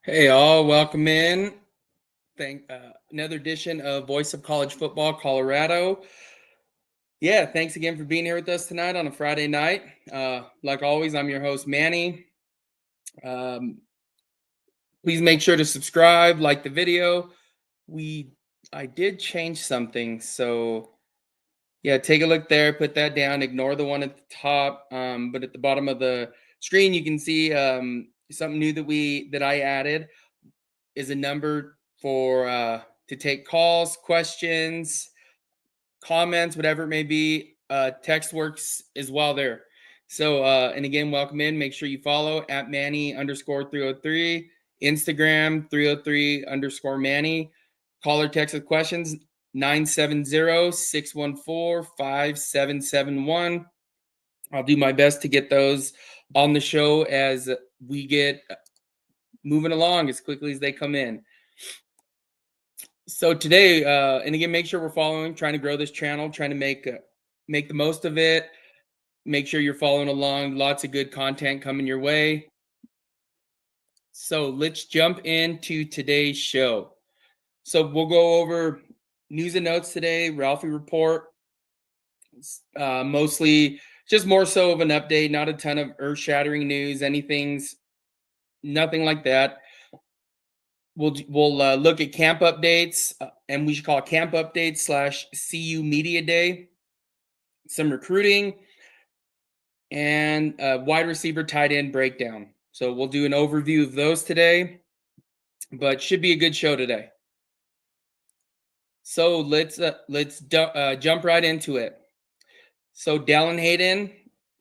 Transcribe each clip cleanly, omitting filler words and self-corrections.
Hey, all, welcome in. Thank Another edition of Voice of College Football Colorado. Yeah, thanks again for being here with us tonight on a Friday night. Like always, I'm your host, Manny. Um, Please make sure to subscribe, like the video. I did change something, so yeah, take a look there, put that down, ignore the one at the top. But at the bottom of the screen, you can see something new that I added is a number for to take calls, questions, comments, whatever it may be. Text works as well there. So and again, welcome in. Make sure you follow at Manny_303, Instagram 303_Manny. Call or text with questions 970-614-5771. I'll do my best to get those on the show as we get moving along as quickly as they come in. So today, and again, make sure we're following, trying to grow this channel, trying to make the most of it. Make sure you're following along. Lots of good content coming your way. So let's jump into today's show. So we'll go over news and notes today, Ralphie report, mostly just more so of an update, not a ton of earth-shattering news, nothing like that. We'll look at camp updates, and we should call it camp updates / CU Media Day, some recruiting, and wide receiver tight end breakdown. So we'll do an overview of those today, but should be a good show today. So let's jump right into it. So Dallin Hayden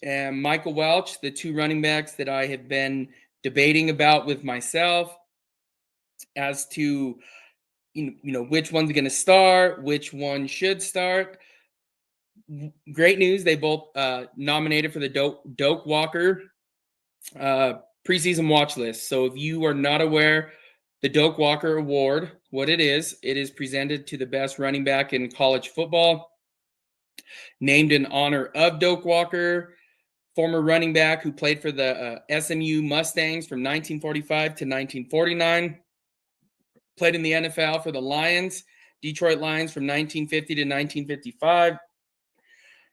and Michael Welch, the two running backs that I have been debating about with myself as to which one's going to start, which one should start. Great news. They both nominated for the Doak Walker preseason watch list. So if you are not aware, the Doak Walker Award, what it is presented to the best running back in college football, named in honor of Doak Walker, former running back who played for the SMU Mustangs from 1945 to 1949, played in the NFL for the Lions, Detroit Lions from 1950 to 1955.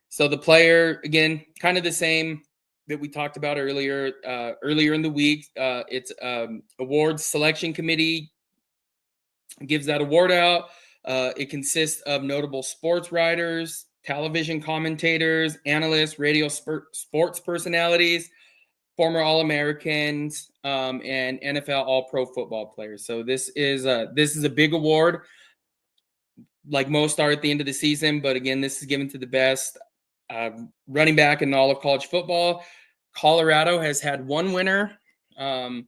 So the player, again, kind of the same that we talked about earlier in the week. It's awards selection committee gives that award out. It consists of notable sports writers, television commentators, analysts, radio sports personalities, former All-Americans, and NFL All-Pro football players. So this is a big award, like most are at the end of the season. But again, this is given to the best running back in all of college football. Colorado has had one winner. And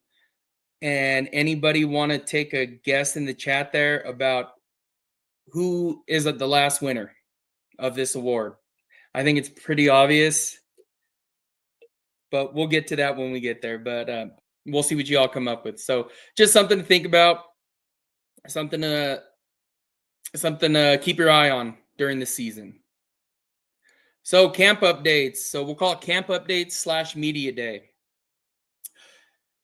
anybody want to take a guess in the chat there about who is the last winner of this award? I think it's pretty obvious, but we'll get to that when we get there. But we'll see what you all come up with. So just something to think about, something to keep your eye on during the season. So camp updates. So we'll call it camp updates / media day.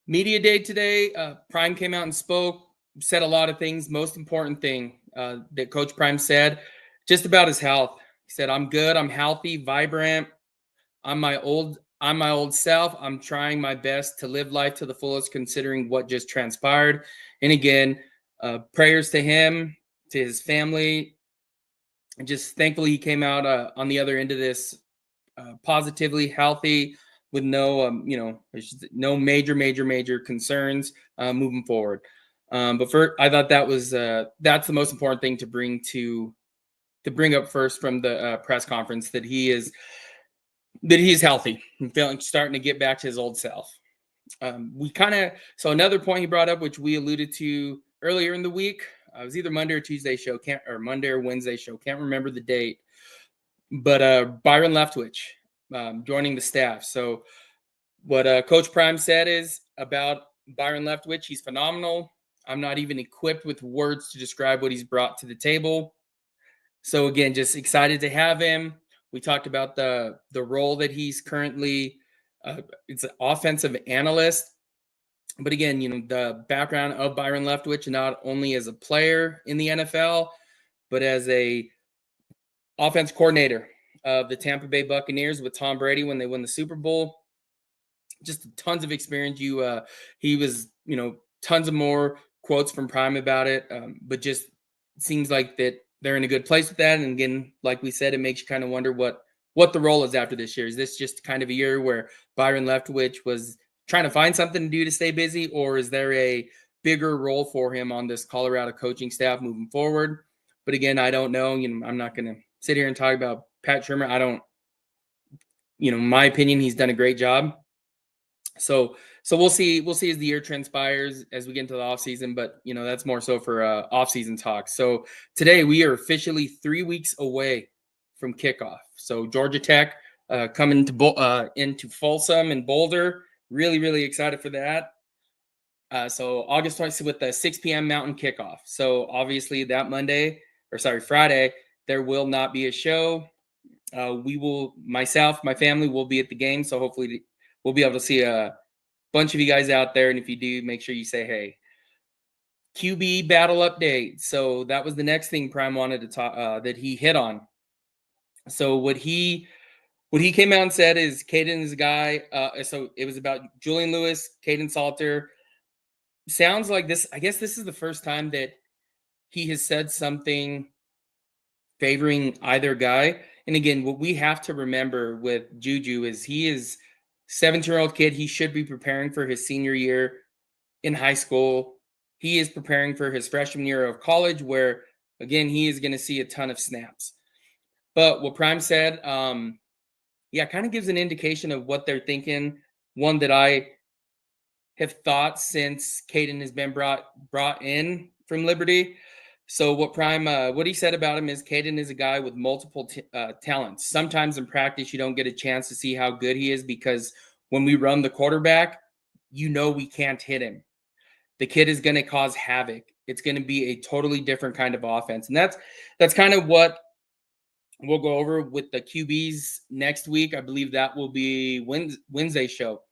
Media day today. Prime came out and spoke, said a lot of things. Most important thing that Coach Prime said, just about his health. He said, "I'm good. I'm healthy, vibrant. I'm my old self. I'm trying my best to live life to the fullest, considering what just transpired." And again, prayers to him, to his family. And just thankfully he came out on the other end of this positively, healthy, with no no major concerns moving forward. But I thought that's the most important thing to bring up first from the press conference, that he's healthy and starting to get back to his old self. So another point he brought up, which we alluded to earlier in the week, it was either Monday or Tuesday show, Monday or Wednesday show, can't remember the date, but Byron Leftwich joining the staff. So what Coach Prime said is about Byron Leftwich, he's phenomenal. I'm not even equipped with words to describe what he's brought to the table. So again, just excited to have him. We talked about the role that he's currently, it's an offensive analyst. But again, the background of Byron Leftwich, not only as a player in the NFL, but as a offense coordinator of the Tampa Bay Buccaneers with Tom Brady when they won the Super Bowl. Just tons of experience. He was, tons of more quotes from Prime about it. But just seems like that they're in a good place with that. And again, like we said, it makes you kind of wonder what the role is after this year. Is this just kind of a year where Byron Leftwich was trying to find something to do to stay busy, or is there a bigger role for him on this Colorado coaching staff moving forward? But again, I don't know. I'm not going to sit here and talk about Pat Shermer. I don't, my opinion, he's done a great job. So we'll see as the year transpires as we get into the offseason, but that's more so for offseason talk. So today we are officially 3 weeks away from kickoff. So Georgia Tech coming into Folsom and Boulder. Really, really excited for that. So August 20th with the 6 p.m. Mountain kickoff. So obviously that Friday, there will not be a show. Myself, my family will be at the game. So hopefully we'll be able to see a bunch of you guys out there. And if you do, make sure you say, hey. QB battle update. So that was the next thing Prime wanted to talk that he hit on. So what he came out and said is Caden is a guy. So it was about Julian Lewis, Caden Salter. Sounds like this. I guess this is the first time that he has said something favoring either guy. And again, what we have to remember with Juju is he is 17-year-old kid. He should be preparing for his senior year in high school. He is preparing for his freshman year of college, where again he is going to see a ton of snaps. But what Prime said, kind of gives an indication of what they're thinking. One that I have thought since Caden has been brought in from Liberty. So what he said about him is Caden is a guy with multiple talents. Sometimes in practice, you don't get a chance to see how good he is because when we run the quarterback, we can't hit him. The kid is going to cause havoc. It's going to be a totally different kind of offense. And that's kind of what we'll go over with the QBs next week. I believe that will be Wednesday show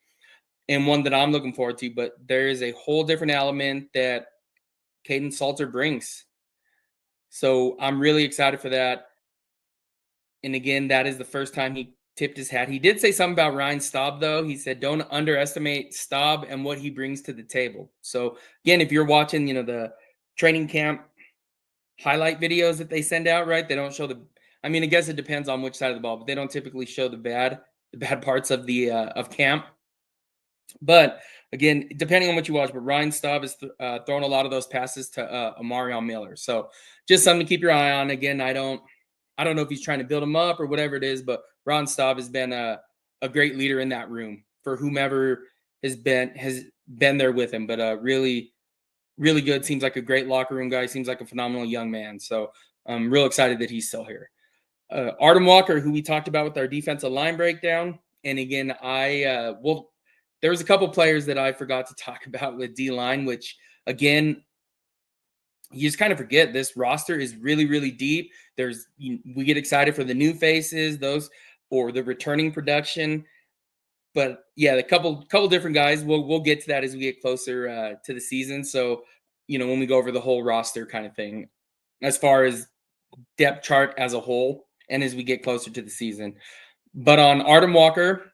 and one that I'm looking forward to. But there is a whole different element that Caden Salter brings. So I'm really excited for that. And again, that is the first time he tipped his hat. He did say something about Ryan Staub, though. He said, don't underestimate Staub and what he brings to the table. So again, if you're watching, the training camp highlight videos that they send out, right? They don't show I guess it depends on which side of the ball, but they don't typically show the bad parts of the of camp. But again, depending on what you watch, but Ryan Staub is throwing a lot of those passes to Amarion Miller. So just something to keep your eye on. Again, I don't know if he's trying to build him up or whatever it is, but Ron Staub has been a great leader in that room for whomever has been there with him. But really, really good. Seems like a great locker room guy. Seems like a phenomenal young man. So I'm real excited that he's still here. Artem Walker, who we talked about with our defensive line breakdown. And again, there was a couple players that I forgot to talk about with D-line, which again, you just kind of forget this roster is really, really deep. We get excited for the new faces, or the returning production. But yeah, a couple different guys. We'll get to that as we get closer to the season. So, when we go over the whole roster kind of thing, as far as depth chart as a whole, and as we get closer to the season. But on Artem Walker,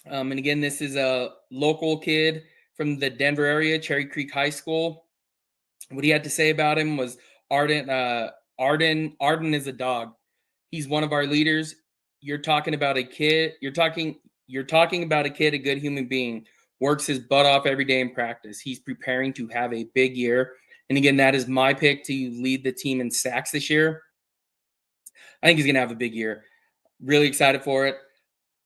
and again, this is a local kid from the Denver area, Cherry Creek High School. What he had to say about him was Arden is a dog. He's one of our leaders. You're talking about a kid. You're talking about a kid, a good human being, works his butt off every day in practice. He's preparing to have a big year. And again, that is my pick to lead the team in sacks this year. I think he's going to have a big year. Really excited for it.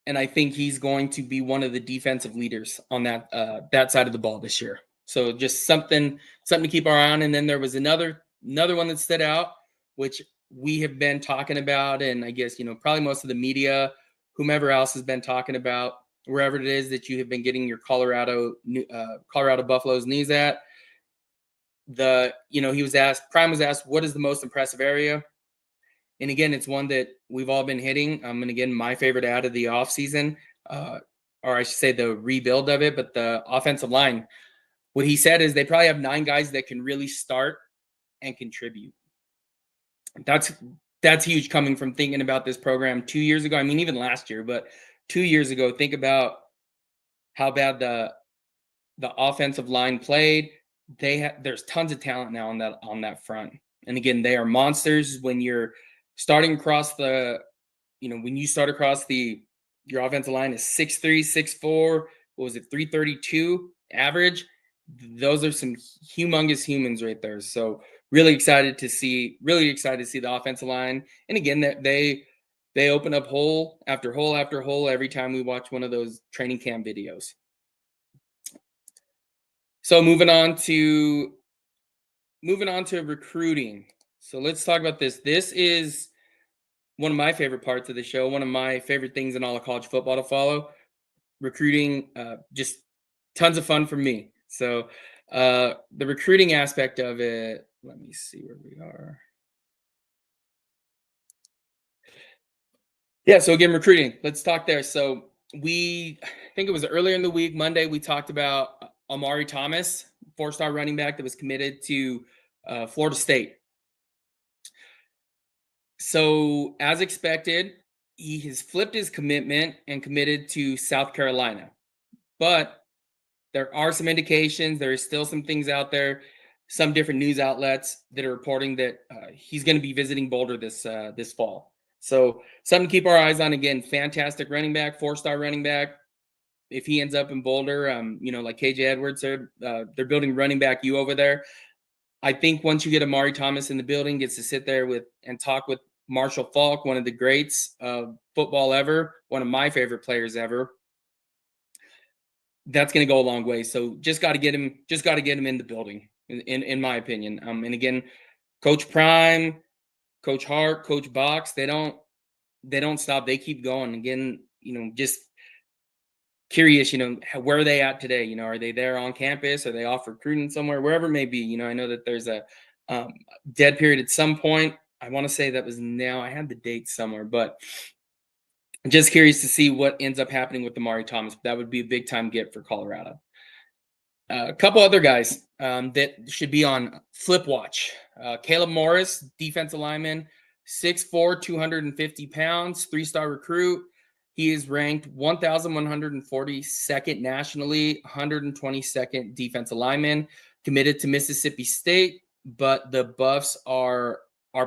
And I think he's going to be one of the defensive leaders on that side of the ball this year. So just something to keep our eye on. And then there was another one that stood out, which we have been talking about. And I guess, probably most of the media, whomever else has been talking about, wherever it is that you have been getting your Colorado Buffaloes news at. Prime was asked, what is the most impressive area? And again, it's one that we've all been hitting. And again, my favorite out of the offseason, or I should say the rebuild of it, but the offensive line. what he said is they probably have 9 guys that can really start and contribute. That's huge coming from thinking about this program 2 years ago. I mean, even last year, but 2 years ago, think about how bad the offensive line played. There's tons of talent now on that front. And again, they are monsters when you're starting across when you start across your offensive line is 6'3", 6'4", what was it, 332 average. Those are some humongous humans right there. So really excited to see the offensive line. And again, that they open up hole after hole after hole every time we watch one of those training camp videos. So moving on to recruiting. So let's talk about this. This is one of my favorite parts of the show, one of my favorite things in all of college football to follow. Recruiting, just tons of fun for me. So the recruiting aspect of it, let me see where we are. Yeah, so again, recruiting. Let's talk there. So I think it was earlier in the week, Monday, we talked about Amari Thomas, 4-star running back that was committed to Florida State. So as expected, he has flipped his commitment and committed to South Carolina. But there are some indications, there is still some things out there, some different news outlets that are reporting that he's going to be visiting Boulder this fall. So something to keep our eyes on. Again, fantastic running back, 4-star running back. If he ends up in Boulder, like KJ Edwards, they're building running back U over there. I think once you get Amari Thomas in the building, gets to sit there and talk with Marshall Faulk, one of the greats of football ever, one of my favorite players ever. That's going to go a long way. So just got to get him in the building, in my opinion. And again, Coach Prime, Coach Hart, Coach Box, they don't stop. They keep going. Again, just curious, where are they at today? Are they there on campus? Are they off recruiting somewhere? Wherever it may be. I know that there's a dead period at some point. I want to say that was now. I had the date somewhere, but I'm just curious to see what ends up happening with Amari Thomas. That would be a big time get for Colorado. A couple other guys that should be on flip watch. Caleb Morris, defensive lineman, 6'4", 250 pounds, 3-star recruit. He is ranked 1,142nd nationally, 122nd defensive lineman, committed to Mississippi State, but the Buffs are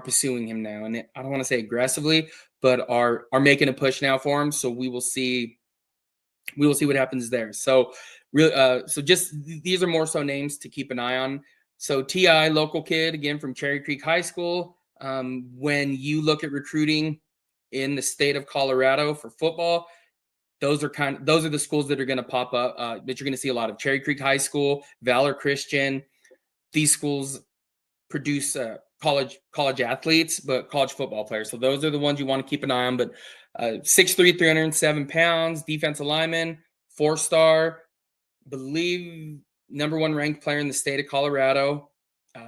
pursuing him now. And I don't want to say aggressively, but are making a push now for him. So we will see what happens there. So just these are more so names to keep an eye on. So T.I., local kid, again from Cherry Creek High School. When you look at recruiting in the state of Colorado for football, those are the schools that are going to pop up, that you're going to see a lot of. Cherry Creek High School, Valor Christian. These schools produce college athletes, but college football players. So those are the ones you want to keep an eye on. But 6'3", 307 pounds, defensive lineman, 4-star, believe #1 ranked player in the state of Colorado,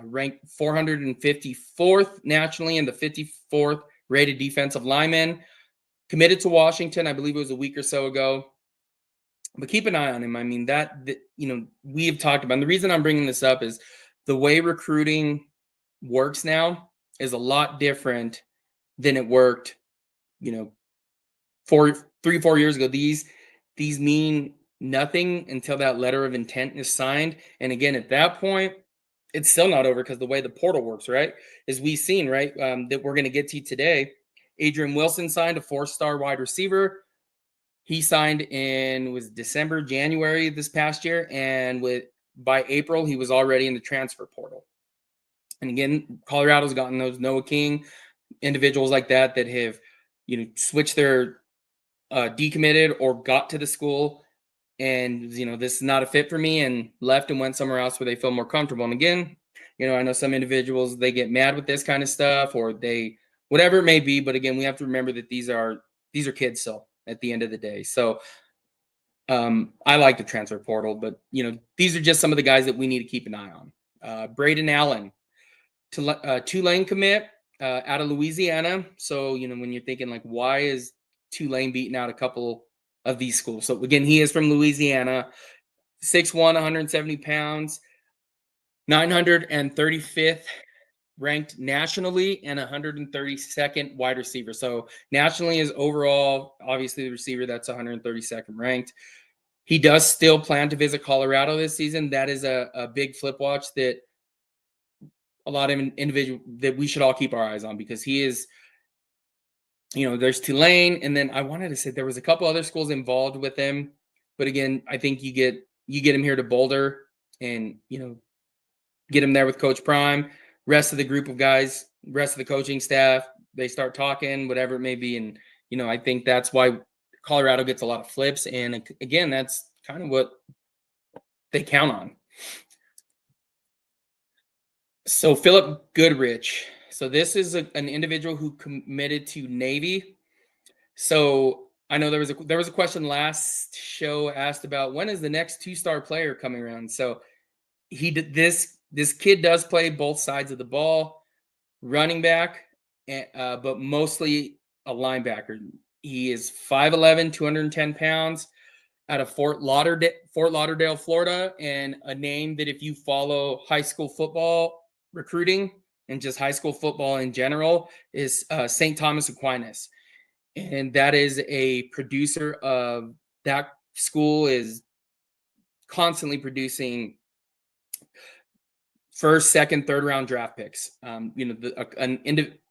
ranked 454th nationally and the 54th rated defensive lineman, committed to Washington, I believe it was a week or so ago. But keep an eye on him. I mean, we have talked about, and the reason I'm bringing this up is the way recruiting works now is a lot different than it worked, 3-4 years ago. These mean nothing until that letter of intent is signed. And again, at that point, it's still not over because the way the portal works, right, is we've seen, right, that we're going to get to today. Adrian Wilson signed, a 4-star wide receiver. He signed was December, January this past year, and by April he was already in the transfer portal. And again, Colorado's gotten those Noah King individuals like that have switched their decommitted or got to the school and this is not a fit for me, and left and went somewhere else where they feel more comfortable. And again, I know some individuals, they get mad with this kind of stuff, or whatever it may be, but again, we have to remember that these are kids still at the end of the day. So I like the transfer portal, but these are just some of the guys that we need to keep an eye on. Braden Allen, Tulane commit out of Louisiana. So when you're thinking like, why is Tulane beating out a couple of these schools? So again, he is from Louisiana. 6'1", 170 pounds, 935th ranked nationally, and 132nd wide receiver. So nationally is overall, obviously the receiver that's 132nd ranked. He does still plan to visit Colorado this season. That is a big flip watch that a lot of individual that we should all keep our eyes on, because he is, there's Tulane, and then I wanted to say there was a couple other schools involved with him, but again, I think you get him here to Boulder, and get him there with Coach Prime, rest of the group of guys, rest of the coaching staff, they start talking, whatever it may be, and I think that's why Colorado gets a lot of flips, and again, that's kind of what they count on. So Philip Goodrich. So this is an individual who committed to Navy. So I know there was a question last show asked about when is the next 2-star player coming around. So he did this kid does play both sides of the ball, running back, but mostly a linebacker. He is 5'11", 210 pounds, out of Fort Lauderdale, Florida, and a name that if you follow high school football recruiting and just high school football in general is St. Thomas Aquinas. And that is a producer of that school, is constantly producing first, second, third round draft picks.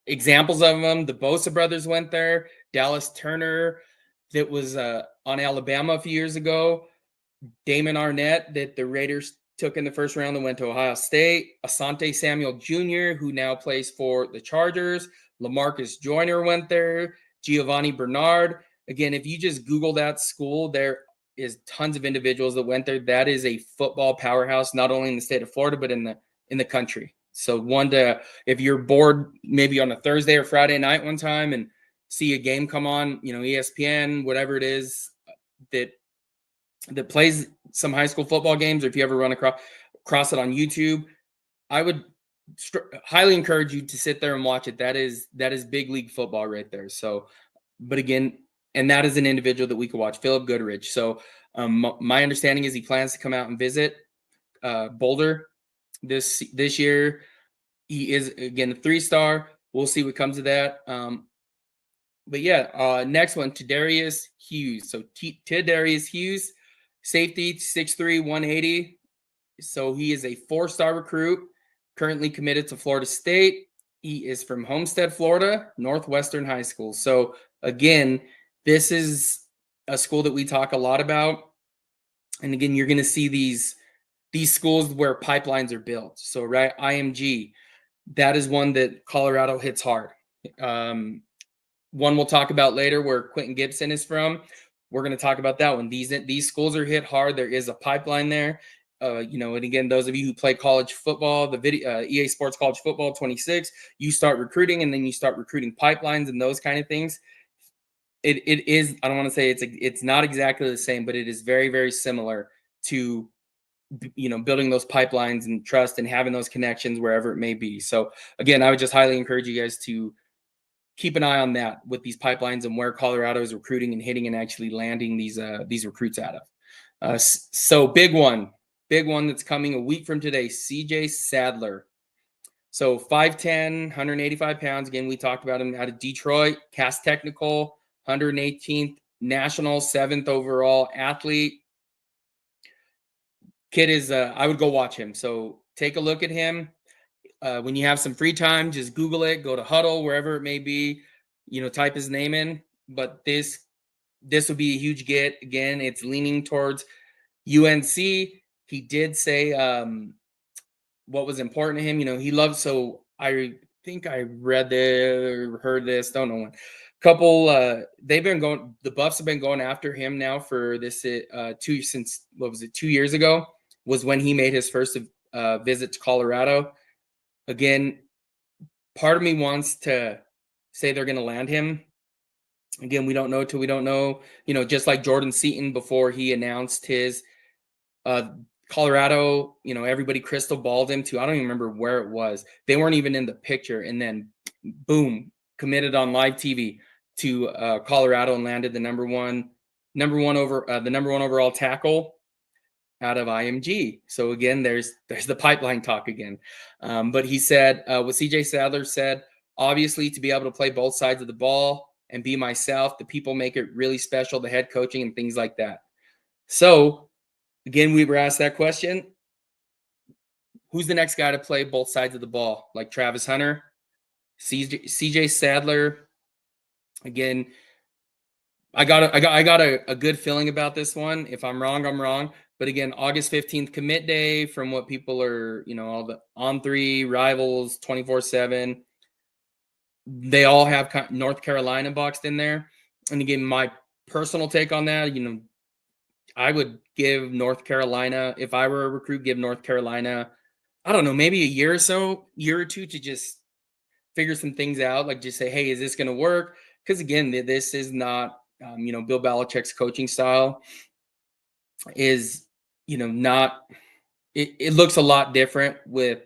Examples of them, the Bosa brothers went there, Dallas Turner, that was on Alabama a few years ago, Damon Arnett, that the Raiders took in the first round and went to Ohio State, Asante Samuel Jr., who now plays for the Chargers, LaMarcus Joyner went there, Giovanni Bernard. Again, if you just Google that school, there is tons of individuals that went there. That is a football powerhouse, not only in the state of Florida, but in the country. So if you're bored maybe on a Thursday or Friday night one time and see a game come on, ESPN, whatever it is that plays some high school football games, or if you ever run across it on YouTube, I would highly encourage you to sit there and watch it. That is big league football right there. So, but again, and that is an individual that we could watch, Philip Goodrich. So my understanding is he plans to come out and visit Boulder this year. He is, again, a 3-star. We'll see what comes of that. But yeah, next one, Tadarius Hughes. So Tadarius Hughes, safety, 6'3", 180. So he is a 4-star recruit, currently committed to Florida State. He is from Homestead, Florida, Northwestern High School. So again, this is a school that we talk a lot about. And again, you're going to see these schools where pipelines are built. So, right, IMG, that is one that Colorado hits hard. One we'll talk about later, where Quentin Gibson is from. We're going to talk about that one. These schools are hit hard. There is a pipeline there. And again, those of you who play college football, the video EA Sports College Football 26, you start recruiting, and then you start recruiting pipelines and those kind of things. It is, I don't want to say it's not exactly the same, but it is very, very similar to building those pipelines and trust and having those connections wherever it may be. So again, I would just highly encourage you guys to keep an eye on that with these pipelines and where Colorado is recruiting and hitting and actually landing these recruits out of. So big one that's coming a week from today, CJ Sadler. So 5'10", 185 pounds. Again, we talked about him out of Detroit, Cass Technical, 118th national, 7th overall athlete. Kid is, I would go watch him. So take a look at him. When you have some free time, just Google it, go to Huddle, wherever it may be, type his name in. But this would be a huge get. Again, it's leaning towards UNC. He did say what was important to him. He loves, so I think I read or heard this, don't know when. Couple, the Buffs have been going after him now for this 2 years ago was when he made his first visit to Colorado. Again, part of me wants to say they're going to land him. Again, we don't know till we don't know. Just like Jordan Seaton before he announced his Colorado, everybody crystal balled him to, I don't even remember where it was. They weren't even in the picture. And then, boom, committed on live TV to Colorado and landed the number one overall tackle. out of IMG. So again, there's the pipeline talk again. But he said what CJ Sadler said, obviously to be able to play both sides of the ball and be myself, the people make it really special, the head coaching and things like that. So again, we were asked that question. Who's the next guy to play both sides of the ball? Like Travis Hunter, CJ Sadler. Again, I got a good feeling about this one. If I'm wrong, I'm wrong. But again, August 15th commit day from what people are, all the On3 rivals 24/7. They all have North Carolina boxed in there. And again, my personal take on that, I would give North Carolina, if I were a recruit, give North Carolina, I don't know, maybe a year or two to just figure some things out. Like just say, hey, is this going to work? Because again, this is not, Bill Belichick's coaching style is, not, it looks a lot different with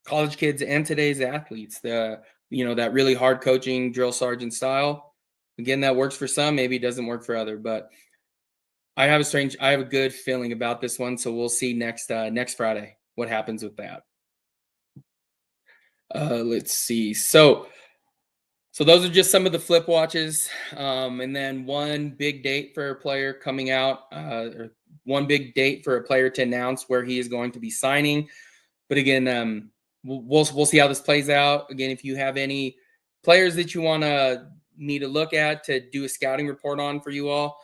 college kids and today's athletes. That really hard coaching drill sergeant style. Again, that works for some, maybe it doesn't work for other, but I have a good feeling about this one. So we'll see next Friday what happens with that. Let's see. So those are just some of the flip watches. And then one big date for a player coming out, or one big date for a player to announce where he is going to be signing. But again, we'll see how this plays out. Again, if you have any players that you want me to look at to do a scouting report on for you all,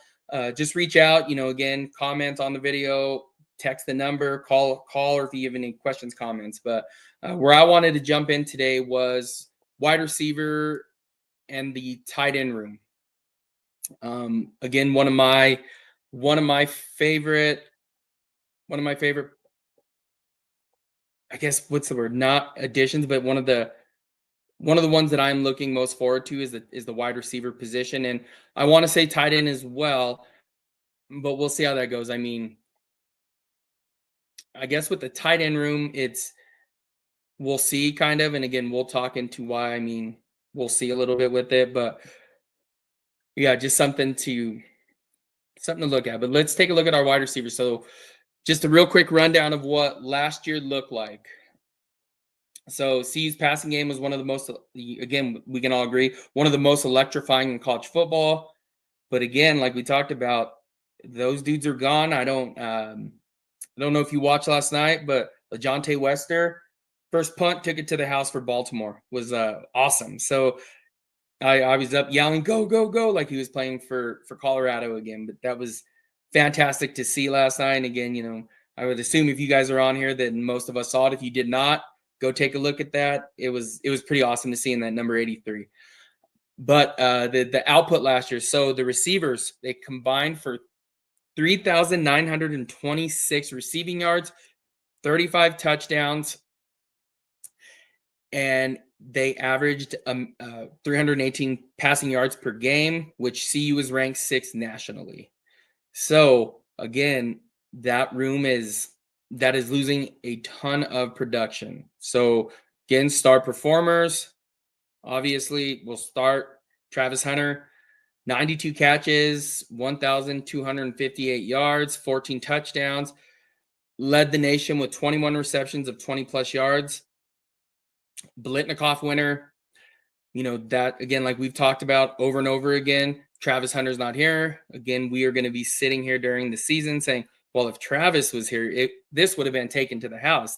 just reach out. Again, comment on the video, text the number, call, or if you have any questions, comments. But where I wanted to jump in today was wide receiver and the tight end room. Again, one of my favorite, I guess, what's the word? Not additions, but one of the ones that I'm looking most forward to is the wide receiver position, and I want to say tight end as well, but we'll see how that goes. I mean, I guess with the tight end room, we'll see kind of, and again, we'll talk into why. I mean, we'll see a little bit with it, but yeah, just something to look at. But let's take a look at our wide receivers. So just a real quick rundown of what last year looked like. So CU's passing game was one of the most, again, we can all agree, one of the most electrifying in college football. But again, like we talked about, those dudes are gone. I don't know if you watched last night, but LeJontay Wester, first punt, took it to the house for Baltimore, was awesome. So I was up yelling, go, go, go, like he was playing for Colorado again. But that was fantastic to see last night. And again, I would assume if you guys are on here that most of us saw it. If you did not, go take a look at that. It was pretty awesome to see in that number 83. But the output last year, so the receivers, they combined for 3,926 receiving yards, 35 touchdowns, and they averaged 318 passing yards per game, which CU was ranked 6th nationally. So again, that room is losing a ton of production. So again, star performers, obviously, we'll start Travis Hunter, 92 catches, 1,258 yards, 14 touchdowns, led the nation with 21 receptions of 20 plus yards. Blitnikoff winner, that again, like we've talked about over and over again, Travis Hunter's not here. Again, we are going to be sitting here during the season saying, well, if Travis was here, this would have been taken to the house.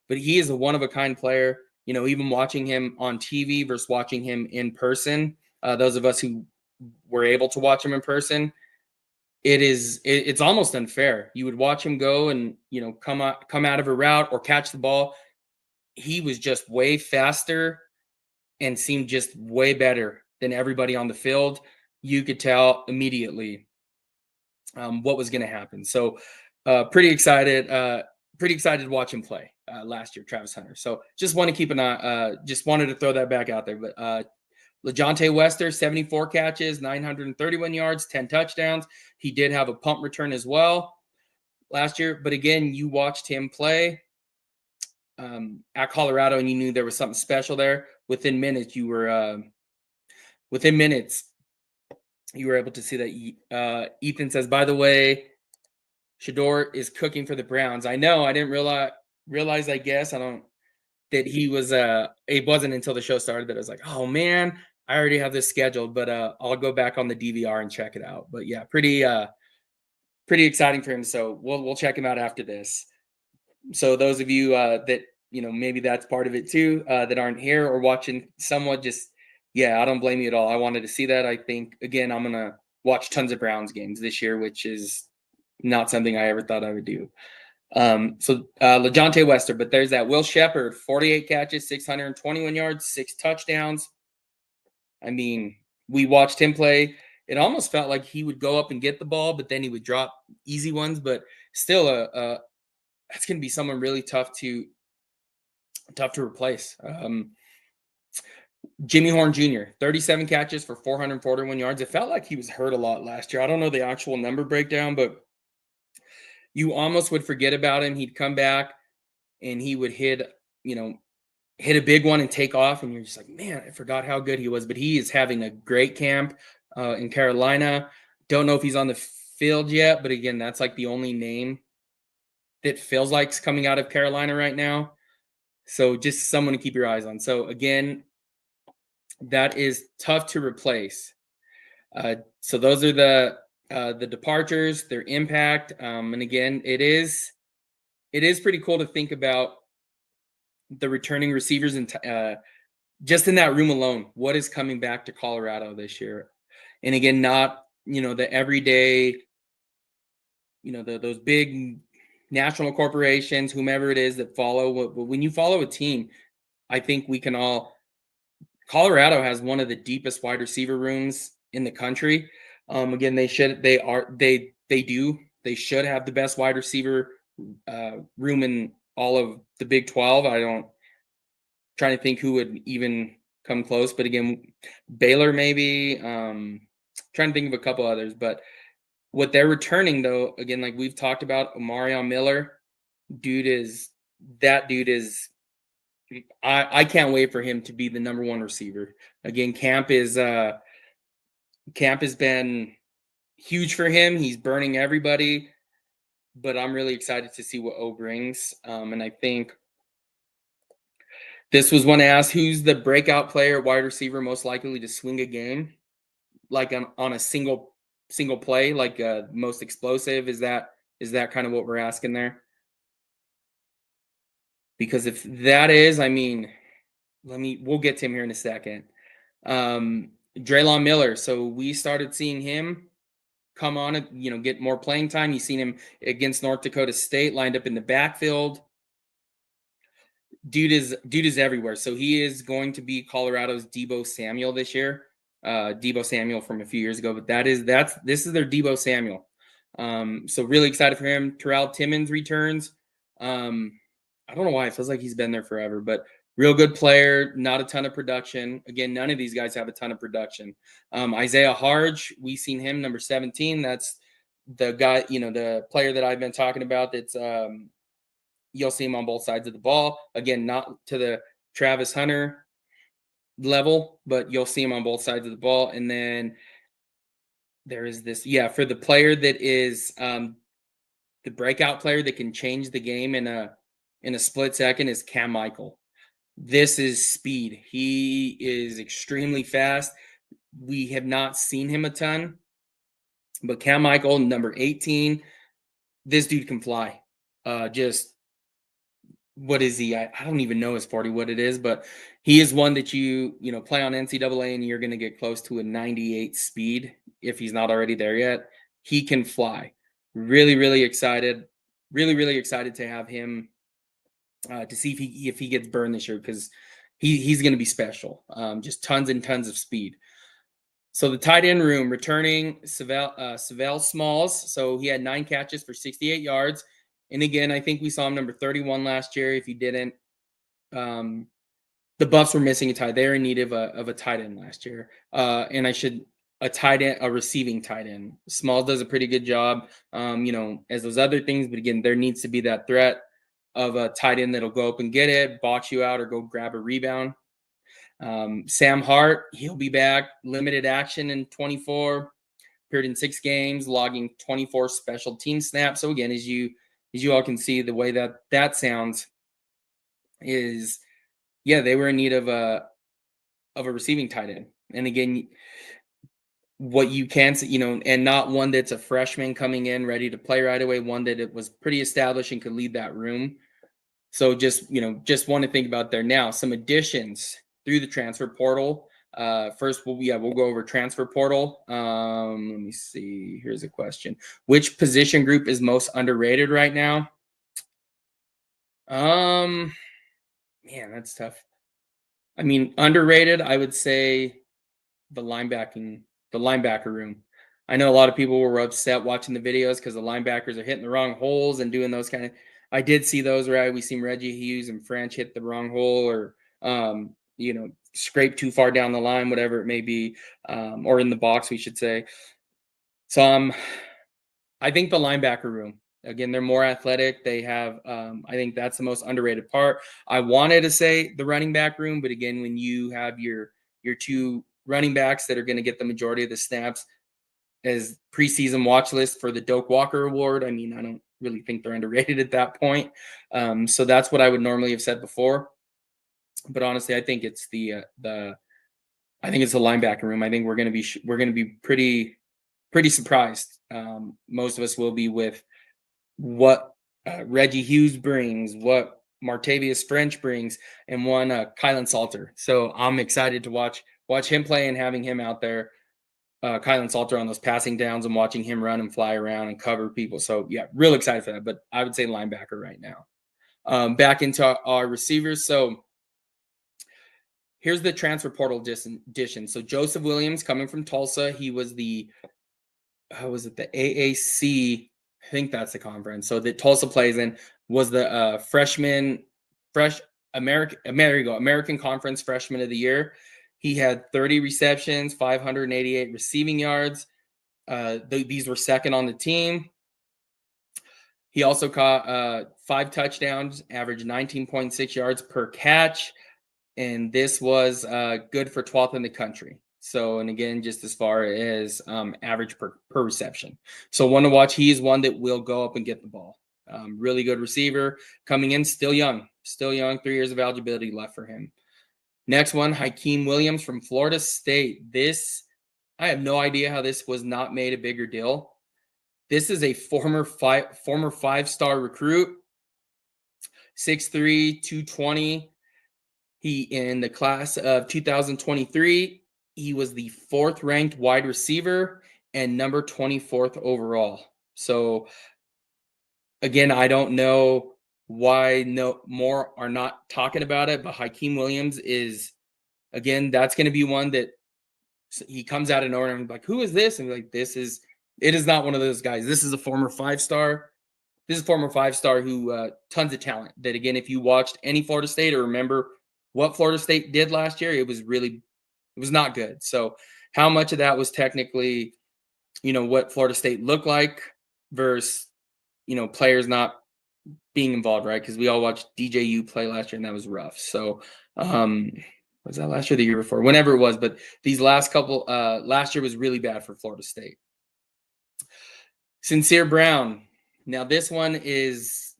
But he is a one-of-a-kind player. Even watching him on TV versus watching him in person, those of us who were able to watch him in person, it's almost unfair. You would watch him go and, come out of a route or catch the ball. He was just way faster and seemed just way better than everybody on the field. You could tell immediately what was going to happen. So pretty excited to watch him play last year, Travis Hunter. So just want to keep an eye, just wanted to throw that back out there. But LeJontay Wester, 74 catches, 931 yards, 10 touchdowns. He did have a punt return as well last year. But again, you watched him play at Colorado and you knew there was something special there. Within minutes, you were able to see that. Ethan says, by the way, Shador is cooking for the Browns. I know. I didn't realize. I guess I don't that he was. It wasn't until the show started that I was like, oh man, I already have this scheduled. But I'll go back on the DVR and check it out. But yeah, pretty exciting for him. So we'll check him out after this. So those of you that maybe that's part of it too, that aren't here or watching somewhat, just yeah, I don't blame you at all. I wanted to see that. I think again, I'm gonna watch tons of Browns games this year, which is not something I ever thought I would do. So LeJontay Wester, but there's that Will Shepherd, 48 catches, 621 yards, 6 touchdowns. I mean, we watched him play. It almost felt like he would go up and get the ball, but then he would drop easy ones. But still, that's going to be someone really tough to replace. Jimmy Horn Jr., 37 catches for 441 yards. It felt like he was hurt a lot last year. I don't know the actual number breakdown, but you almost would forget about him. He'd come back and he would hit a big one and take off. And you're just like, man, I forgot how good he was. But he is having a great camp in Carolina. Don't know if he's on the field yet, but again, that's like the only name that feels like it's coming out of Carolina right now. So just someone to keep your eyes on. So again, that is tough to replace. So those are the departures, their impact. And again, it is pretty cool to think about the returning receivers and just in that room alone, what is coming back to Colorado this year? And again, not the everyday, those big national corporations, whomever it is that follow. When you follow a team, I think we can all. Colorado has one of the deepest wide receiver rooms in the country. Again, they should have the best wide receiver room in all of the Big 12. Trying to think who would even come close, but again, Baylor maybe. Trying to think of a couple others, but what they're returning though, again, like we've talked about, Omarion Miller, dude is. I can't wait for him to be the number one receiver. Again, camp has been huge for him. He's burning everybody, but I'm really excited to see what O brings. And I think this was one asked, who's the breakout player, wide receiver, most likely to swing a game, like on a single play, like most explosive? Is that kind of what we're asking there? Because if that is, I mean, we'll get to him here in a second. Draylon Miller. So we started seeing him come on and, get more playing time. You've seen him against North Dakota State, lined up in the backfield. Dude is everywhere. So he is going to be Colorado's Deebo Samuel this year. Deebo Samuel from a few years ago, but this is their Deebo Samuel. So really excited for him. Terrell Timmons returns. I don't know why it feels like he's been there forever, but real good player, not a ton of production. Again, none of these guys have a ton of production. Isaiah Harge, we've seen him, number 17. That's the guy, the player that I've been talking about. That's you'll see him on both sides of the ball. Again, not to the Travis Hunter level, but you'll see him on both sides of the ball. And then there is this, for the player that is the breakout player that can change the game in a split second is Cam Michael. This is speed. He is extremely fast. We have not seen him a ton, but Cam Michael, number 18, this dude can fly. What is he? I don't even know his 40 what it is, but he is one that you play on NCAA and you're going to get close to a 98 speed if he's not already there yet. He can fly. Really, really excited. Really, really excited to have him to see if he gets burned this year, because he's going to be special. Just tons and tons of speed. So the tight end room, returning Savell Smalls. So he had 9 catches for 68 yards. And again, I think we saw him number 31 last year. If you didn't, the Buffs were missing a tight. They're in need of a tight end last year. And a receiving tight end. Smalls does a pretty good job, as those other things. But again, there needs to be that threat of a tight end that'll go up and get it, box you out, or go grab a rebound. Sam Hart, he'll be back. Limited action in 24. appeared in 6 games, logging 24 special team snaps. So again, as you all can see, the way that sounds is, yeah, they were in need of a receiving tight end. And again, what you can see, and not one that's a freshman coming in ready to play right away, one that it was pretty established and could lead that room. So just want to think about there. Now, some additions through the transfer portal. First, we'll go over transfer portal. Let me see. Here's a question: which position group is most underrated right now? Man, that's tough. I mean, underrated, I would say the linebacker room. I know a lot of people were upset watching the videos because the linebackers are hitting the wrong holes and doing those kind of. I did see those where we seen Reggie Hughes and French hit the wrong hole, or scrape too far down the line, whatever it may be, or in the box, we should say. So I think the linebacker room. Again, they're more athletic. They have, I think that's the most underrated part. I wanted to say the running back room, but again, when you have your 2 running backs that are going to get the majority of the snaps as preseason watch list for the Doak Walker Award, I mean, I don't really think they're underrated at that point. So that's what I would normally have said before. But honestly, I think it's the linebacker room. I think we're going to be pretty surprised. Most of us will be with what Reggie Hughes brings, what Martavius French brings, and one Kylan Salter. So I'm excited to watch him play and having him out there, Kylan Salter on those passing downs and watching him run and fly around and cover people. So yeah, real excited for that. But I would say linebacker right now. Back into our receivers. So here's the transfer portal addition. So Joseph Williams coming from Tulsa. He was the the AAC? I think that's the conference. So that Tulsa plays in was the American Conference Freshman of the Year. He had 30 receptions, 588 receiving yards. These were second on the team. He also caught 5 touchdowns, averaged 19.6 yards per catch, and this was good for 12th in the country. So, and again, just as far as average per reception. So one to watch. He is one that will go up and get the ball. Really good receiver coming in, still young, 3 years of eligibility left for him. Next one, Hakeem Williams from Florida State. I have no idea how this was not made a bigger deal. This is a former 5-star recruit, 6'3", 220. He, in the class of 2023, he was the 4th ranked wide receiver and number 24th overall. So again, I don't know why no more are not talking about it, but Hakeem Williams is, again, that's going to be one that he comes out of nowhere and I'm like, who is this? And like, it is not one of those guys. This is a former 5-star. This is a former 5-star who tons of talent. That again, if you watched any Florida State or remember what Florida State did last year, it was not good. So how much of that was technically, what Florida State looked like versus, players not being involved, right? Because we all watched DJU play last year and that was rough. So was that last year or the year before? Whenever it was, but these last couple, last year was really bad for Florida State. Sincere Brown. Now this one is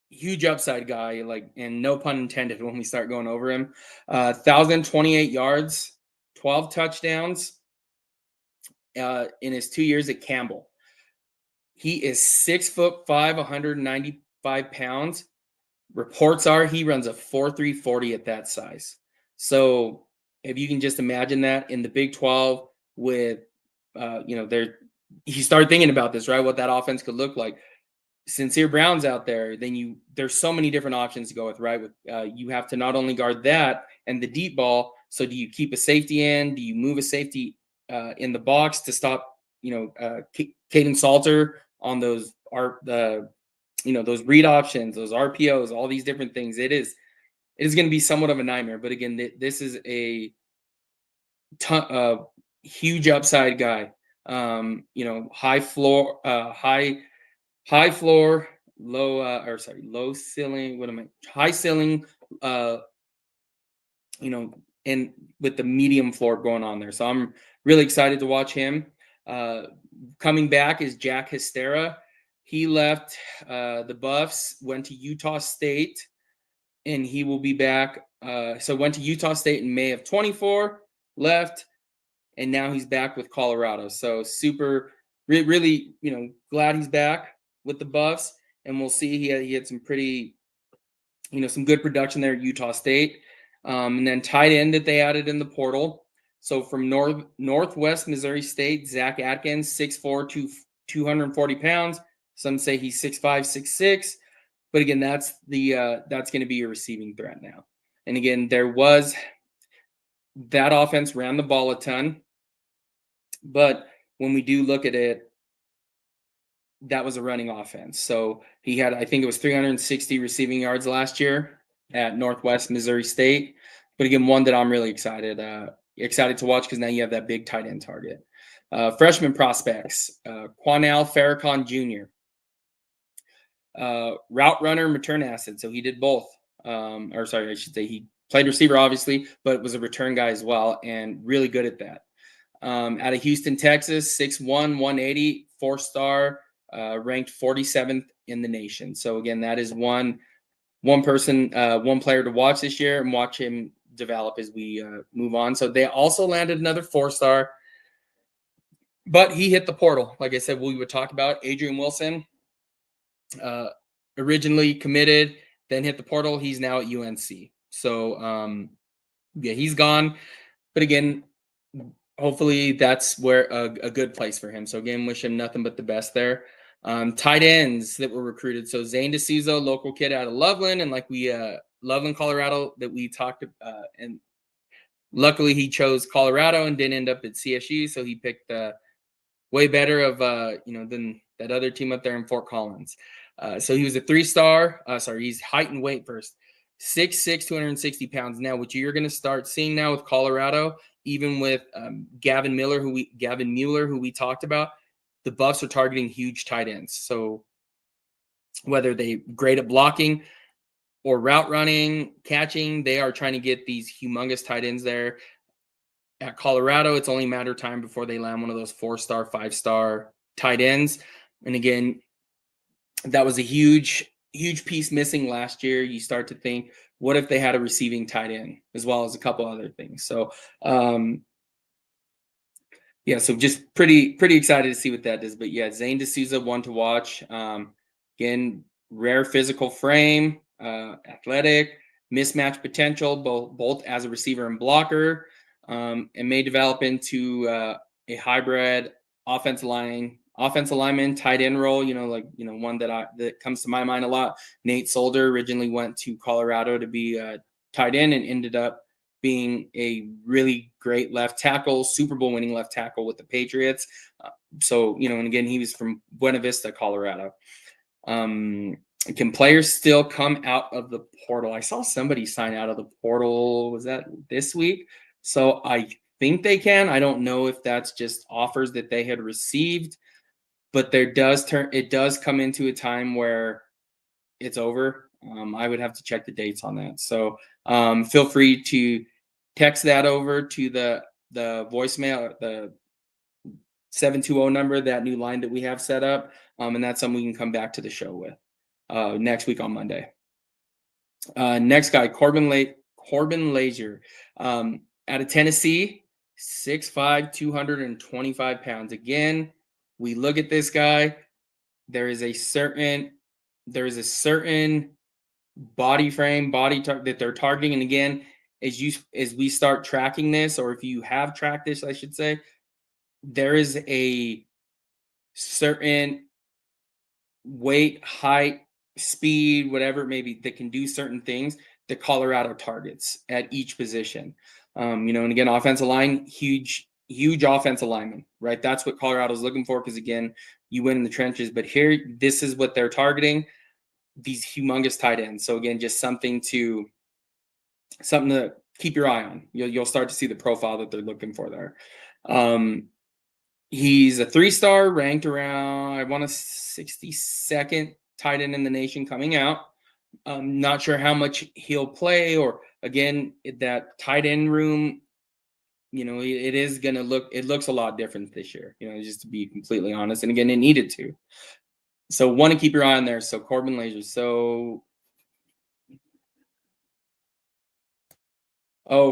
huge upside guy, and no pun intended when we start going over him. 1,028 yards, 12 touchdowns in his 2 years at Campbell. He is 6'5", 195 pounds. Reports are he runs a 4.3 40 at that size. So if you can just imagine that in the Big 12 with, you start thinking about this, right? What that offense could look like. Sincere Brown's out there, then there's so many different options to go with, right? You have to not only guard that and the deep ball. So do you keep a safety in? Do you move a safety in the box to stop, Caden Salter on those those read options, those RPOs, all these different things. It is going to be somewhat of a nightmare. But again, this is a huge upside guy. High floor, low ceiling. High ceiling. And with the medium floor going on there. So I'm really excited to watch him. Coming back is Jack Hystera. He left the Buffs, went to Utah State, and he will be back. So went to Utah State in May of 24, left, and now he's back with Colorado. So really, glad he's back with the Buffs, and we'll see. He had some pretty, some good production there at Utah State, and then tight end that they added in the portal. So from Northwest Missouri State, Zach Atkins, 6'4", 240 pounds. Some say he's 6'5", 6'6". But again, that's going to be your receiving threat now. And again, that offense ran the ball a ton. But when we do look at it, that was a running offense. So he had, I think it was 360 receiving yards last year at Northwest Missouri State. But again, one that I'm really excited to watch, because now you have that big tight end target. Freshman prospects, Quanell Farrakhan Jr., route runner, return acid. So he did both. I should say he played receiver, obviously, but was a return guy as well, and really good at that. Out of Houston, Texas, 6'1", 180, 4-star, ranked 47th in the nation. So again, that is one player to watch this year and watch him develop as we move on. So they also landed another 4-star, but he hit the portal. Like I said, we would talk about Adrian Wilson, originally committed, then hit the portal. He's now at UNC. So he's gone. But again, hopefully that's where a good place for him. So again, wish him nothing but the best there. Tight ends that were recruited. So Zane DeSouza, local kid out of Loveland, and Loveland, Colorado, that we talked and luckily he chose Colorado and didn't end up at CSU. So he picked way better of than that other team up there in Fort Collins. So he was a 3-star. He's height and weight first. 6'6", 260 pounds. Now, what you're going to start seeing now with Colorado, even with Gavin Mueller, who we talked about, the Buffs are targeting huge tight ends. So whether they great at blocking or route running, catching, they are trying to get these humongous tight ends there. At Colorado, it's only a matter of time before they land one of those 4-star, 5-star tight ends. And again, that was a huge piece missing last year. You start to think, what if they had a receiving tight end as well as a couple other things? So, so just pretty excited to see what that is. But yeah, Zane DeSouza, one to watch. Again, rare physical frame, athletic, mismatch potential, both as a receiver and blocker, and may develop into a hybrid offensive lineman, tight end role. One that comes to my mind a lot. Nate Solder originally went to Colorado to be a tight end and ended up being a really great left tackle, Super Bowl winning left tackle with the Patriots. And again, he was from Buena Vista, Colorado. Can players still come out of the portal? I saw somebody sign out of the portal. Was that this week? So I think they can. I don't know if that's just offers that they had received, but it does come into a time where it's over. I would have to check the dates on that. So feel free to text that over to the voicemail, the 720 number, that new line that we have set up. And that's something we can come back to the show with next week on Monday. Next guy, Corbin Lazier, out of Tennessee, 6'5", 225 pounds. Again, we look at this guy. There is a certain body frame, that they're targeting. And again, as we start tracking this, or if you have tracked this, I should say, there is a certain weight, height, speed, whatever it may be, that can do certain things that Colorado targets at each position. And again, offensive line, huge offensive lineman, right? That's what Colorado's looking for, because again, you win in the trenches. But here, this is what they're targeting, these humongous tight ends. So again, just something to keep your eye on. You'll start to see the profile that they're looking for there. He's a 3-star, ranked around, I want to 62nd tight end in the nation coming out. I'm not sure how much he'll play, or again, that tight end room it is gonna look it looks a lot different this year, just to be completely honest. And again, it needed to. So want to keep your eye on there. So Corbin Laser. So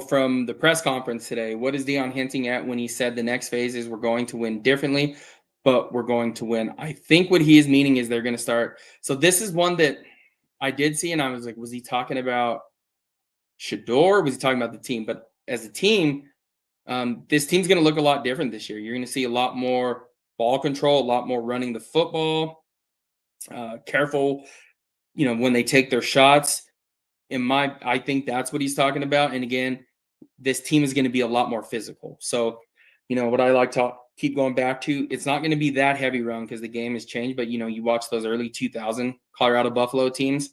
from the press conference today, what is Dion hinting at when he said the next phase is we're going to win differently, but we're going to win? I think what he is meaning is they're going to start. So this is one that I did see, and I was like, was he talking about Shador? Was he talking about the team? But as a team, this team's going to look a lot different this year. You're going to see a lot more ball control, a lot more running the football. Careful, when they take their shots. I think that's what he's talking about. And again, this team is going to be a lot more physical. So, what I like to keep going back to, it's not going to be that heavy run because the game has changed. But you watch those early 2000 Colorado Buffalo teams,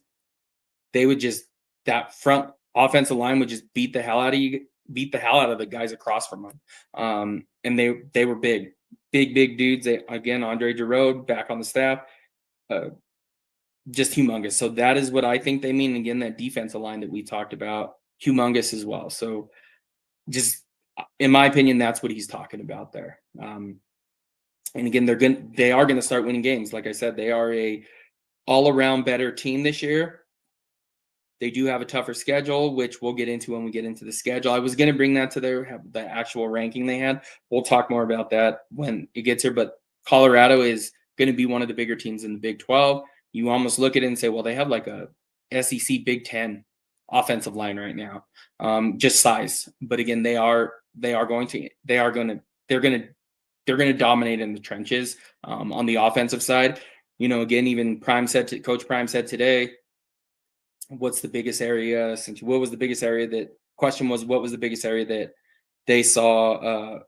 they would just that front offensive line would just beat the hell out of the guys across from them. And they were big dudes. Again, Andre Giroud back on the staff. Just humongous. So that is what I think they mean. Again, that defensive line that we talked about, humongous as well. So just in my opinion, that's what he's talking about there. And again, they are gonna start winning games. Like I said, they are a all around better team this year. They do have a tougher schedule, which we'll get into when we get into the schedule. I was going to bring that to the actual ranking they had. We'll talk more about that when it gets here. But Colorado is going to be one of the bigger teams in the Big 12. You almost look at it and say, well, they have like a SEC Big 10 offensive line right now, just size. But again, they're going to dominate in the trenches on the offensive side. Again, even Coach Prime said today, what's the biggest area what was the biggest area that they saw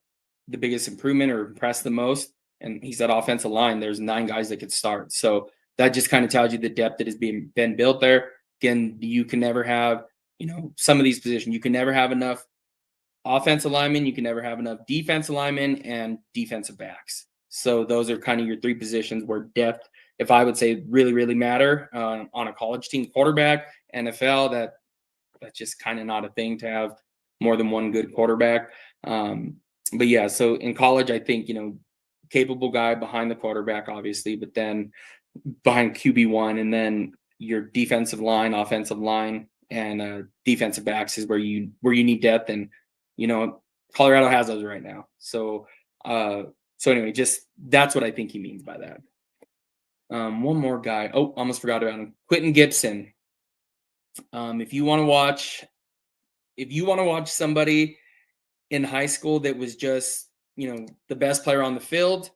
the biggest improvement or impressed the most? And he said offensive line. There's 9 guys that could start. So that just kind of tells you the depth that has been built there. Again, you can never have, some of these positions, you can never have enough offensive linemen, you can never have enough defensive linemen and defensive backs. So those are kind of your 3 positions where depth, if I would say, really, really matter on a college team. Quarterback, NFL, that's just kind of not a thing to have more than one good quarterback. But yeah, so in college, I think, capable guy behind the quarterback, obviously, but then behind QB1, and then your defensive line, offensive line, and defensive backs is where you need depth. And, Colorado has those right now. So anyway, just that's what I think he means by that. One more guy. Oh, almost forgot about him. Quentin Gibson. If you want to watch somebody in high school that was just, the best player on the field,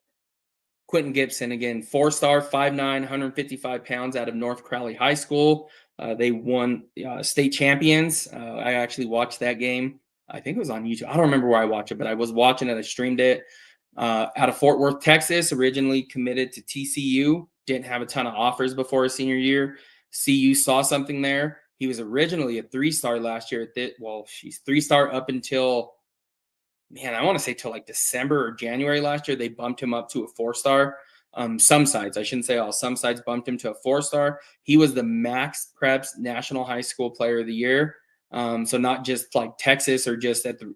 Quentin Gibson, again, 4-star, 5'9", 155 pounds out of North Crowley High School. They won state champions. I actually watched that game. I think it was on YouTube. I don't remember where I watched it, but I was watching it. I streamed it. Out of Fort Worth, Texas, originally committed to TCU. Didn't have a ton of offers before his senior year. CU saw something there. He was originally a 3-star last year. She's 3-star up until, I want to say till like December or January last year. They bumped him up to a 4-star. Some sites, I shouldn't say all, some sites bumped him to a 4-star. He was the Max Preps National High School Player of the Year. So not just like Texas or just at the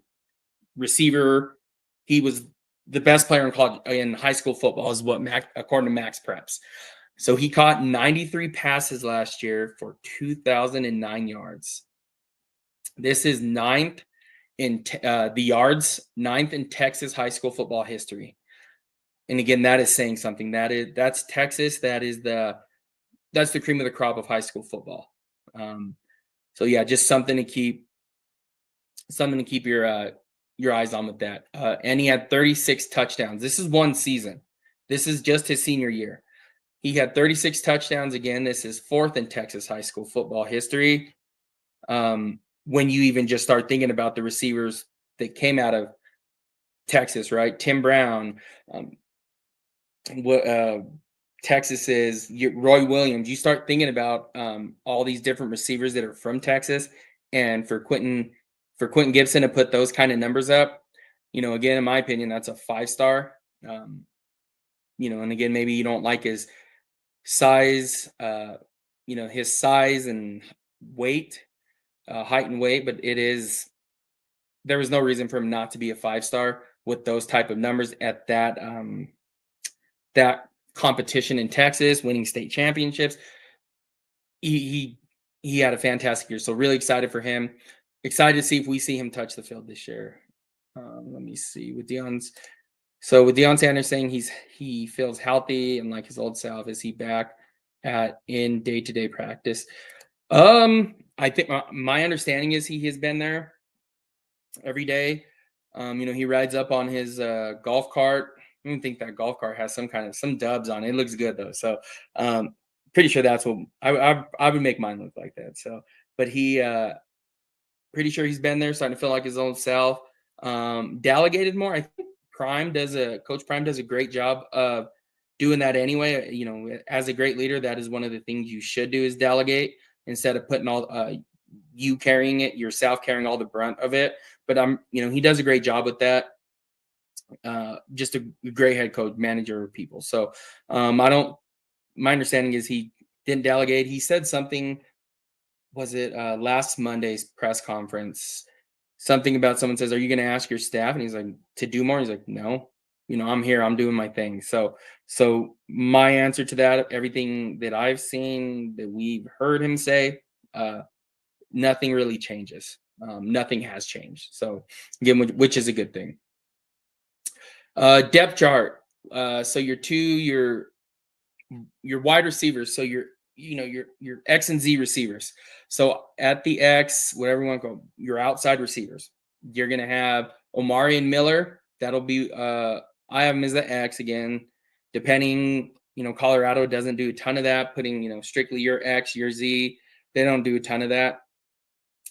receiver. He was the best player in high school football, is what according to Max Preps. So he caught 93 passes last year for 2,009 yards. This is ninth in the yards, 9th in Texas high school football history. And again, that is saying something. That's Texas. That's the cream of the crop of high school football. So yeah, just something to keep your eyes on with that. And he had 36 touchdowns. This is one season. This is just his senior year. He had 36 touchdowns. Again, this is 4th in Texas high school football history. When you even just start thinking about the receivers that came out of Texas, right? Tim Brown, Texas is Roy Williams. You start thinking about all these different receivers that are from Texas, and for Quentin Gibson to put those kind of numbers up, again, in my opinion, that's a 5-star. And again, maybe you don't like his size, his size and weight, height and weight, but it is there was no reason for him not to be a 5-star with those type of numbers at that competition in Texas, winning state championships. He he had a fantastic year. So really excited for him. Excited to see if we see him touch the field this year. Let me see with Deion Sanders saying he feels healthy and like his old self. Is he back at in day-to-day practice? I think my understanding is he has been there every day. He rides up on his golf cart. I don't think that golf cart has some dubs on it. It looks good though. So pretty sure that's what I would make mine look like that. So, but he pretty sure he's been there, starting to feel like his own self. Delegated more. I think Coach Prime does a great job of doing that anyway. As a great leader, that is one of the things you should do is delegate instead of putting all you carrying it yourself, carrying all the brunt of it. But he does a great job with that. Just a great head coach, manager of people. So my understanding is he didn't delegate. He said something, was it last Monday's press conference? Something about someone says, "Are you going to ask your staff?" And he's like, "To do more?" He's like, "No, I'm here. I'm doing my thing." So my answer to that, everything that I've seen that we've heard him say, nothing really changes. Nothing has changed. So again, which is a good thing. Depth chart. So your wide receivers. So your X and Z receivers. So at the X, whatever you want to go, your outside receivers. You're gonna have Omari and Miller. That'll be I have him as the X again. Depending, Colorado doesn't do a ton of that, putting, strictly your X, your Z. They don't do a ton of that.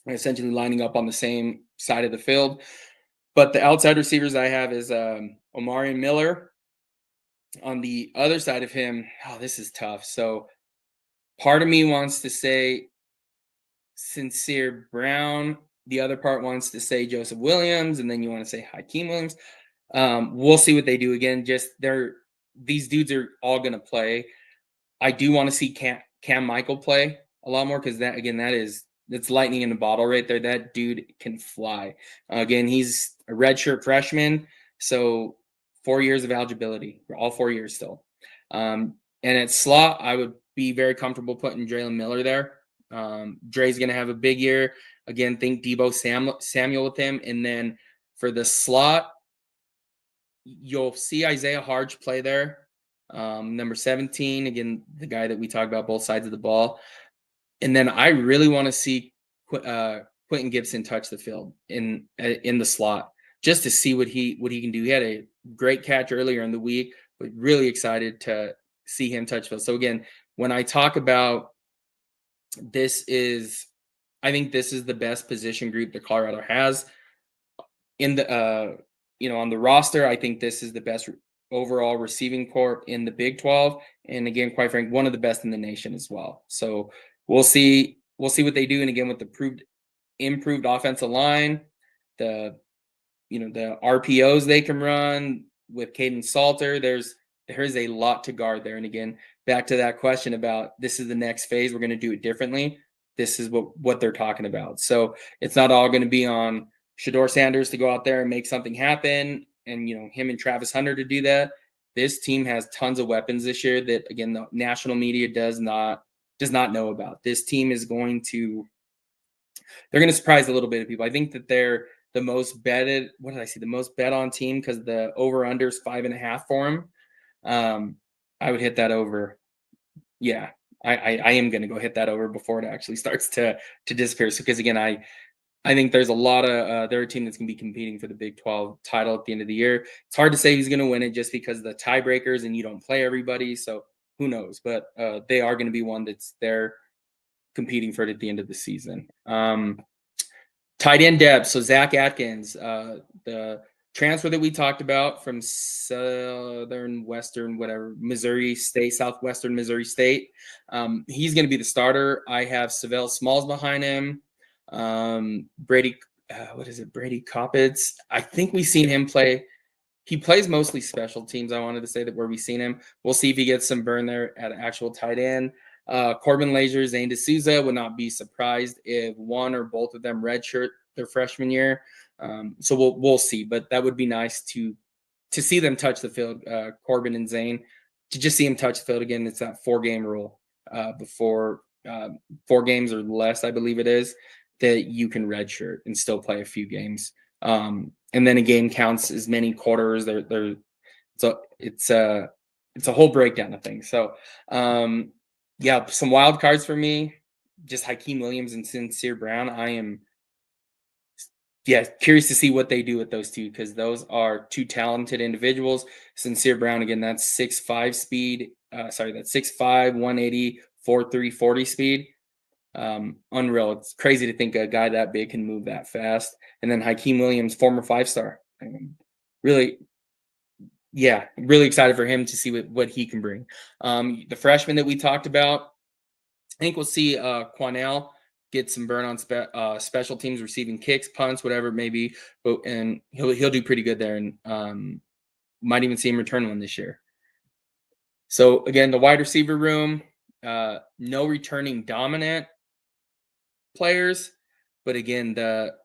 Essentially lining up on the same side of the field. But the outside receivers I have is Omari and Miller. On the other side of him, this is tough. So part of me wants to say Sincere Brown. The other part wants to say Joseph Williams, and then you want to say Hakeem Williams. We'll see what they do. Again, these dudes are all going to play. I do want to see Cam Michael play a lot more because that's lightning in a bottle right there. That dude can fly. Again, he's a redshirt freshman, so 4 years of eligibility, all 4 years still. And at slot, I would be very comfortable putting Draylen Miller there. Dre's going to have a big year. Again, think Debo Samuel with him. And then for the slot, you'll see Isaiah Harge play there. Number 17, again, the guy that we talked about both sides of the ball. And then I really want to see Quentin Gibson touch the field in the slot just to see what he can do. He had a great catch earlier in the week, but really excited to see him touch field. So again, when I talk about I think this is the best position group that Colorado has in the on the roster. I think this is the best overall receiving corps in the Big 12, and again, quite frankly, one of the best in the nation as well. So we'll see what they do, and again, with the improved offensive line, the RPOs they can run with Caden Salter, there's a lot to guard there. And again, back to that question about this is the next phase, we're going to do it differently. This is what they're talking about. So it's not all going to be on Shedeur Sanders to go out there and make something happen, and him and Travis Hunter to do that. This team has tons of weapons this year that, again, the national media does not know about. This team is they're going to surprise a little bit of people. I think that they're the most betted. What did I see? The most bet on team because the over under is 5.5 for them. I would hit that over. Yeah, I am going to go hit that over before it actually starts to disappear. So because again, I think there's a lot of they're a team that's going to be competing for the Big 12 title at the end of the year. It's hard to say who's going to win it just because of the tiebreakers and you don't play everybody. So who knows? But they are going to be one that's there competing for it at the end of the season. Tight end depth. So Zach Atkins, the transfer that we talked about from southwestern Missouri State, southwestern Missouri State. He's going to be the starter. I have Savell Smalls behind him. Brady Coppitz. I think we've seen him play. He plays mostly special teams. I wanted to say that where we've seen him. We'll see if he gets some burn there at actual tight end. Corbin Lazier, Zane D'Souza, would not be surprised if one or both of them redshirt their freshman year. So we'll see, but that would be nice to see them touch the field. Corbin and Zane, to just see him touch the field again. It's that 4-game rule before 4 games or less, I believe it is, that you can redshirt and still play a few games. And then a game counts as many quarters. So it's a whole breakdown of things. So yeah, some wild cards for me. Just Hakeem Williams and Sincere Brown. I am curious to see what they do with those two, because those are two talented individuals. Sincere Brown, again, that's 6'5" speed. That's 6'5", 180, 4.3, 40 speed. Unreal. It's crazy to think a guy that big can move that fast. And then Hakeem Williams, former 5-star. Really excited for him to see what he can bring. The freshman that we talked about, I think we'll see Quanell get some burn on special teams, receiving kicks, punts, whatever it may be, and he'll do pretty good there, and might even see him return one this year. So again, the wide receiver room, no returning dominant players, but again, that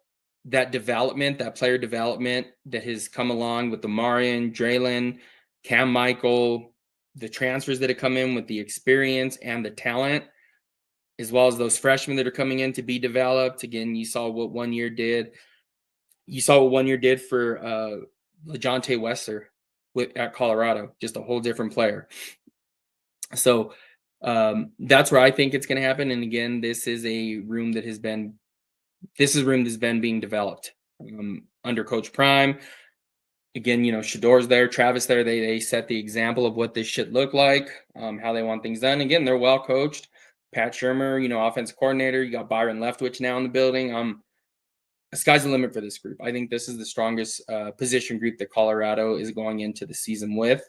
player development that has come along with the Marion, Draylon, Cam Michael, the transfers that have come in with the experience and the talent, as well as those freshmen that are coming in to be developed. Again, you saw what 1 year did. You saw what 1 year did for LeJontay Wester at Colorado, just a whole different player. So that's where I think it's going to happen. And again, this is a room that has been being developed under Coach Prime. Again, Shador's there, Travis there. They set the example of what this should look like, how they want things done. Again, they're well coached. Pat Shermer, offensive coordinator. You got Byron Leftwich now in the building. The sky's the limit for this group. I think this is the strongest position group that Colorado is going into the season with.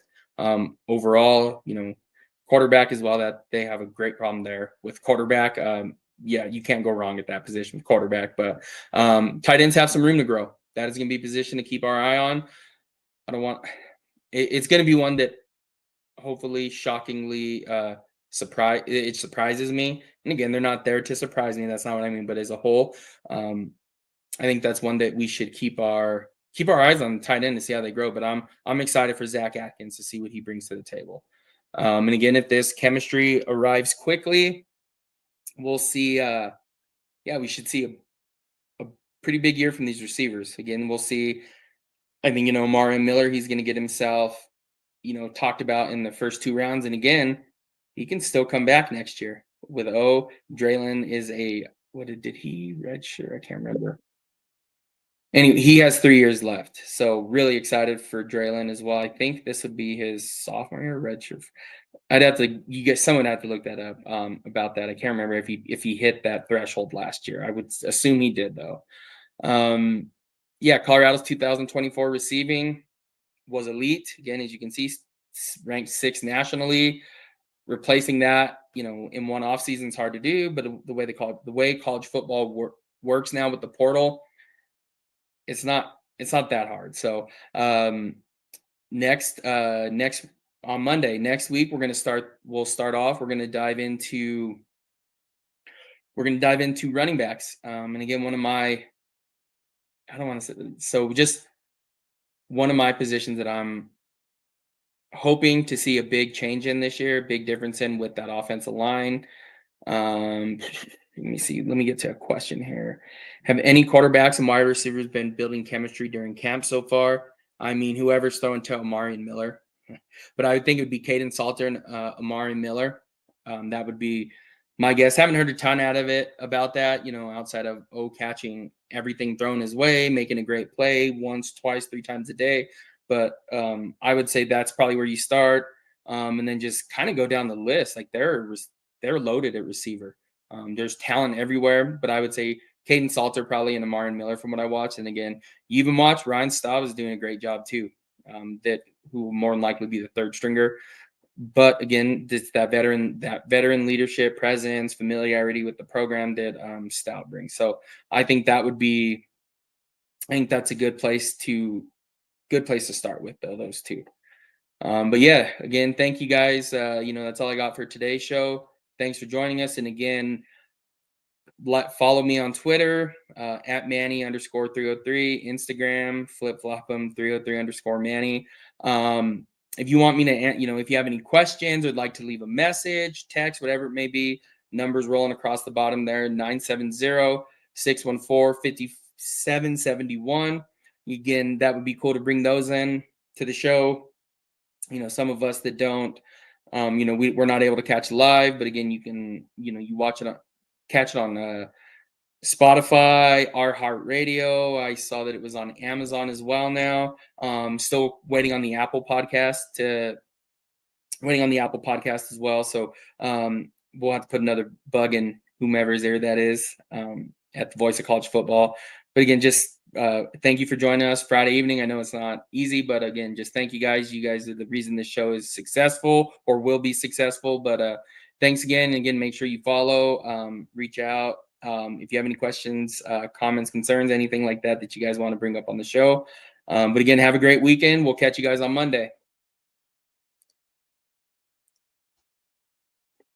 Overall, quarterback as well, that they have a great problem there with quarterback. You can't go wrong at that position with quarterback. But tight ends have some room to grow. That is going to be a position to keep our eye on. It's going to be one that hopefully, shockingly, surprises me. And again, they're not there to surprise me. That's not what I mean. But as a whole, I think that's one that we should keep our eyes on the tight end to see how they grow. But I'm excited for Zach Atkins to see what he brings to the table. And again, if this chemistry arrives quickly, we'll see. We should see a pretty big year from these receivers. Again, we'll see. I think Marion Miller, he's going to get himself talked about in the first 2 rounds, and again, he can still come back next year with Draylon is did he redshirt? I can't remember. Anyway, he has 3 years left. So really excited for Draylon as well. I think this would be his sophomore year redshirt. Someone had to look that up about that. I can't remember if he hit that threshold last year. I would assume he did though. Colorado's 2024 receiving was elite. Again, as you can see, ranked 6th nationally. Replacing that, in one offseason is hard to do, but the way college football works now with the portal, it's not that hard. So next on Monday next week, we'll dive into running backs. And again, one of my positions that I'm hoping to see a big change in this year, big difference in with that offensive line. Let me see. Let me get to a question here. Have any quarterbacks and wide receivers been building chemistry during camp so far? I mean, whoever's throwing to Amari and Miller. But I would think it would be Caden Salter and Amari Miller. That would be my guess. Haven't heard a ton about that, outside of catching everything thrown his way, making a great play once, twice, 3 times a day. But I would say that's probably where you start, and then just kind of go down the list. Like they're loaded at receiver. There's talent everywhere, but I would say Caden Salter probably and Amari Miller from what I watched. And again, you even watch Ryan Staub is doing a great job too. Who will more than likely be the 3rd stringer. But again, it's that veteran leadership, presence, familiarity with the program that Staub brings. So I think that's a good place to start with, though, those two. But yeah, again, thank you guys. That's all I got for today's show. Thanks for joining us. And again, follow me on Twitter, at Manny_303, Instagram, flip-flop 303 _Manny. If you want me to, if you have any questions or would like to leave a message, text, whatever it may be, numbers rolling across the bottom there, 970-614-5771. Again, that would be cool to bring those in to the show. Some of us that don't, we're not able to catch live, but again, you can, you catch it on Spotify, iHeartRadio. I saw that it was on Amazon as well now. Still waiting on the Apple podcast as well. So we'll have to put another bug in whomever's there that is at the Voice of College Football. But again, just thank you for joining us Friday evening. I know it's not easy, but again, just thank you guys. You guys are the reason this show is successful or will be successful. But thanks again. And again, make sure you follow, reach out. If you have any questions, comments, concerns, anything like that you guys want to bring up on the show. But again, have a great weekend. We'll catch you guys on Monday.